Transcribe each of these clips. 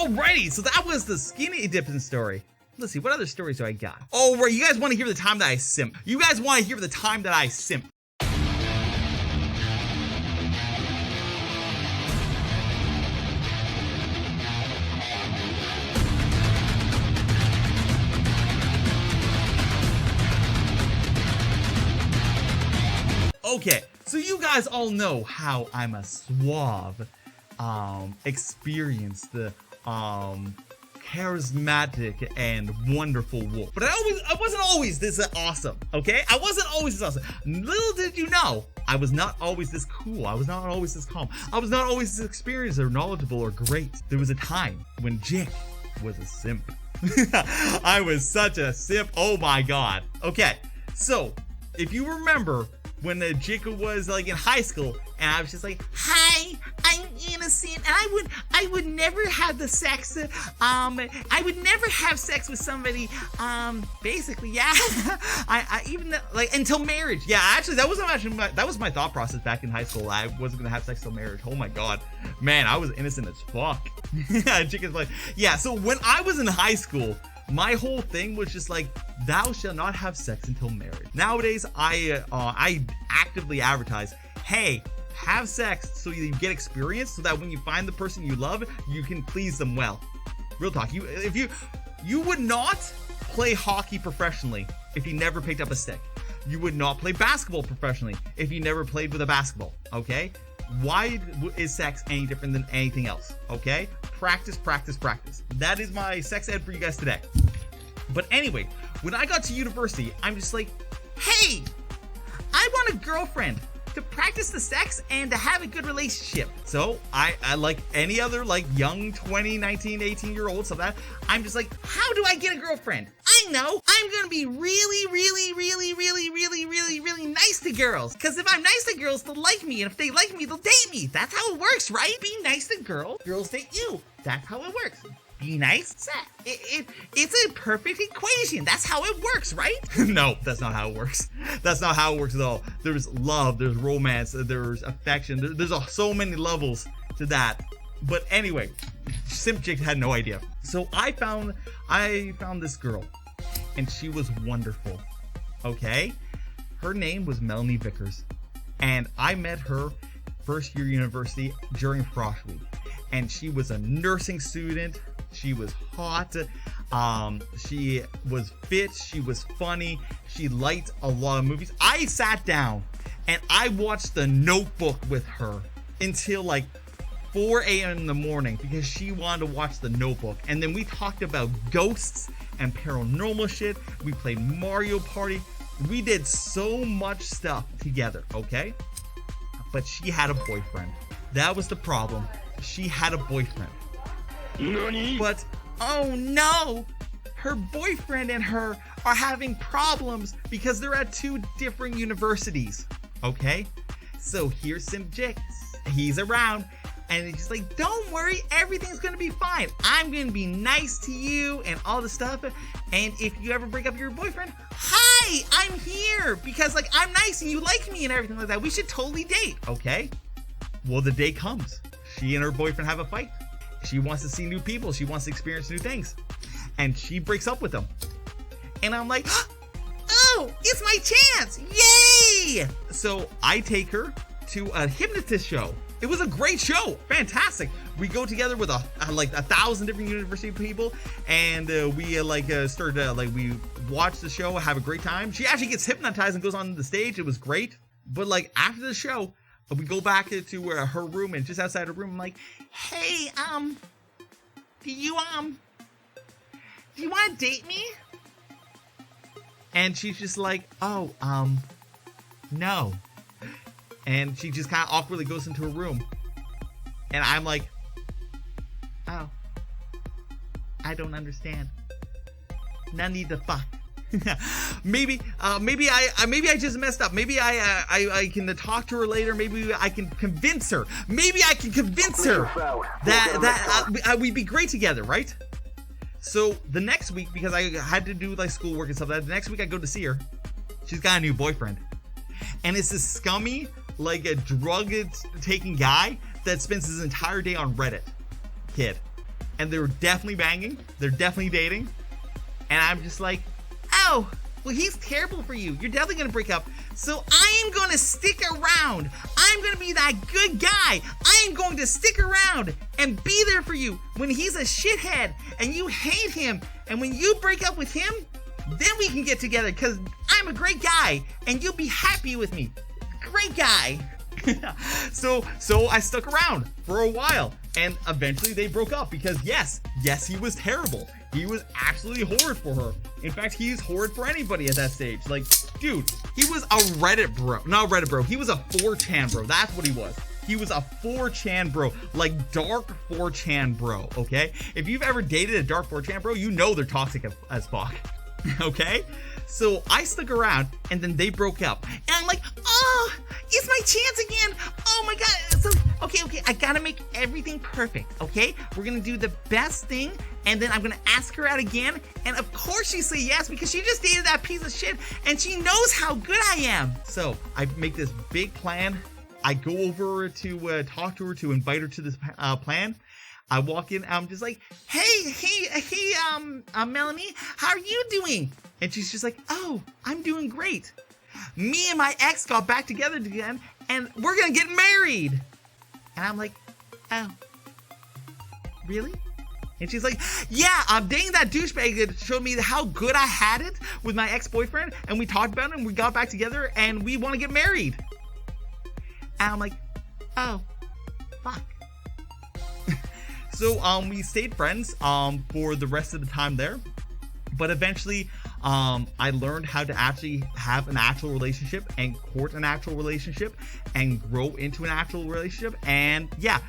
Alrighty, so that was the skinny dipping story. Let's see, what other stories do I got? Oh, right, you guys want to hear the time that I simp. You guys want to hear the time that I simp. Okay, so you guys all know how I'm a suave, experienced, charismatic and wonderful wolf. But I wasn't always this awesome, okay? I wasn't always this awesome. Little did you know, I was not always this cool. I was not always this calm. I was not always this experienced or knowledgeable or great. There was a time when Jik was a simp. I was such a simp, oh my god. Okay, so if you remember when Jika was like in high school, and I was just like, hi, I'm innocent, and I would never have the sex, I would never have sex with somebody, basically, yeah, I even, like, until marriage, yeah, actually, that was my thought process back in high school. I wasn't gonna have sex till marriage. Oh my god, man, I was innocent as fuck. Jika's like, yeah, so when I was in high school, my whole thing was just like, thou shalt not have sex until marriage. Nowadays, I actively advertise, hey, have sex so you get experience, so that when you find the person you love, you can please them well. Real talk, you would not play hockey professionally if you never picked up a stick. You would not play basketball professionally if you never played with a basketball, okay? Why is sex any different than anything else, okay? Practice, practice, practice. That is my sex ed for you guys today. But anyway, when I got to university, I'm just like, hey, I want a girlfriend to practice the sex and to have a good relationship. So I like any other like young 20, 19, 18-year-old, so that I'm just like, how do I get a girlfriend? I know, I'm gonna be really, really, really, really, really, really, really nice to girls. Because if I'm nice to girls, they'll like me. And if they like me, they'll date me. That's how it works, right? Be nice to girls, girls date you. That's how it works. Be nice, sex. It's a perfect equation. That's how it works, right? No, that's not how it works. That's not how it works at all. There's love, there's romance, there's affection. There's so many levels to that. But anyway, Simp Jik had no idea. So I found this girl, and she was wonderful. Okay, her name was Melanie Vickers, and I met her first year university during Frosh Week, and she was a nursing student. She was hot, she was fit, she was funny, she liked a lot of movies. I sat down and I watched The Notebook with her until like 4 a.m. in the morning because she wanted to watch The Notebook. And then we talked about ghosts and paranormal shit. We played Mario Party. We did so much stuff together, okay? But she had a boyfriend. That was the problem. She had a boyfriend. Nani? But, oh no! Her boyfriend and her are having problems because they're at 2 different universities, okay? So here's Simp Jik. He's around, and he's like, don't worry, everything's gonna be fine. I'm gonna be nice to you and all the stuff, and if you ever break up with your boyfriend, hi, I'm here, because like, I'm nice and you like me and everything like that. We should totally date, okay? Well, the day comes. She and her boyfriend have a fight. She wants to see new people. She wants to experience new things. And she breaks up with them. And I'm like, oh, it's my chance. Yay! So I take her to a hypnotist show. It was a great show. Fantastic. We go together with like 1,000 different university people. And we we watch the show, have a great time. She actually gets hypnotized and goes on the stage. It was great. But like after the show, we go back to her room, and just outside her room, I'm like, hey, do you want to date me? And she's just like, oh, no. And she just kind of awkwardly goes into her room. And I'm like, oh, I don't understand. None need the fuck. maybe I just messed up. Maybe I can talk to her later. Maybe I can convince her. Maybe I can convince her that we'd be great together, right? So the next week, because I had to do like schoolwork and stuff, the next week I go to see her. She's got a new boyfriend, and it's this scummy, like a drug-taking guy that spends his entire day on Reddit, kid. and they're definitely banging. They're definitely dating. And I'm just like, oh, well, he's terrible for you. You're definitely gonna break up. So I am gonna stick around. I'm gonna be that good guy. I am going to stick around and be there for you when he's a shithead and you hate him. And when you break up with him, then we can get together because I'm a great guy and you'll be happy with me. Great guy. So I stuck around for a while and eventually they broke up because yes, he was terrible. He was absolutely horrid for her. In fact, he's horrid for anybody at that stage. Like, dude, he was a Reddit bro. Not Reddit bro. He was a 4chan bro. That's what he was. He was a 4chan bro. Like, dark 4chan bro, okay? If you've ever dated a dark 4chan bro, you know they're toxic as fuck, okay? So I stuck around and then they broke up. And I'm like, oh, it's my chance again. Oh my God. So, okay, I gotta make everything perfect, okay? We're gonna do the best thing and then I'm gonna ask her out again. And of course she say yes because she just dated that piece of shit and she knows how good I am. So I make this big plan. I go over to talk to her to invite her to this plan. I walk in, I'm just like, hey, Melanie, how are you doing? And she's just like, oh, I'm doing great. Me and my ex got back together again, and we're gonna get married. And I'm like, oh, really? And she's like, yeah, I'm dating that douchebag that showed me how good I had it with my ex-boyfriend, and we talked about it, and we got back together, and we want to get married. And I'm like, oh, fuck. So we stayed friends for the rest of the time there. But eventually, I learned how to actually have an actual relationship and court an actual relationship and grow into an actual relationship. And yeah,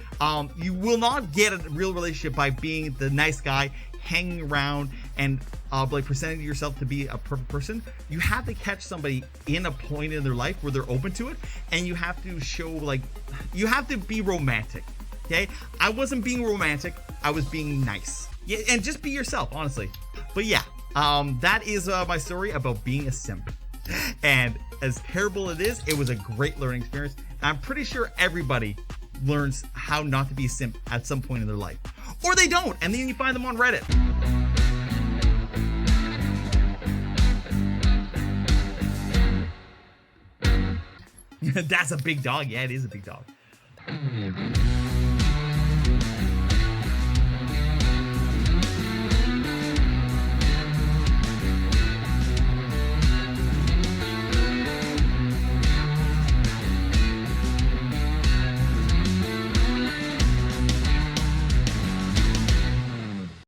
you will not get a real relationship by being the nice guy, hanging around and like presenting yourself to be a perfect person. You have to catch somebody in a point in their life where they're open to it, and you have to show, like, you have to be romantic. Okay, I wasn't being romantic. I was being nice. Yeah, and just be yourself, honestly. But yeah, that is my story about being a simp. And as terrible it is, it was a great learning experience. I'm pretty sure everybody learns how not to be a simp at some point in their life. Or they don't, and then you find them on Reddit. That's a big dog. Yeah, it is a big dog.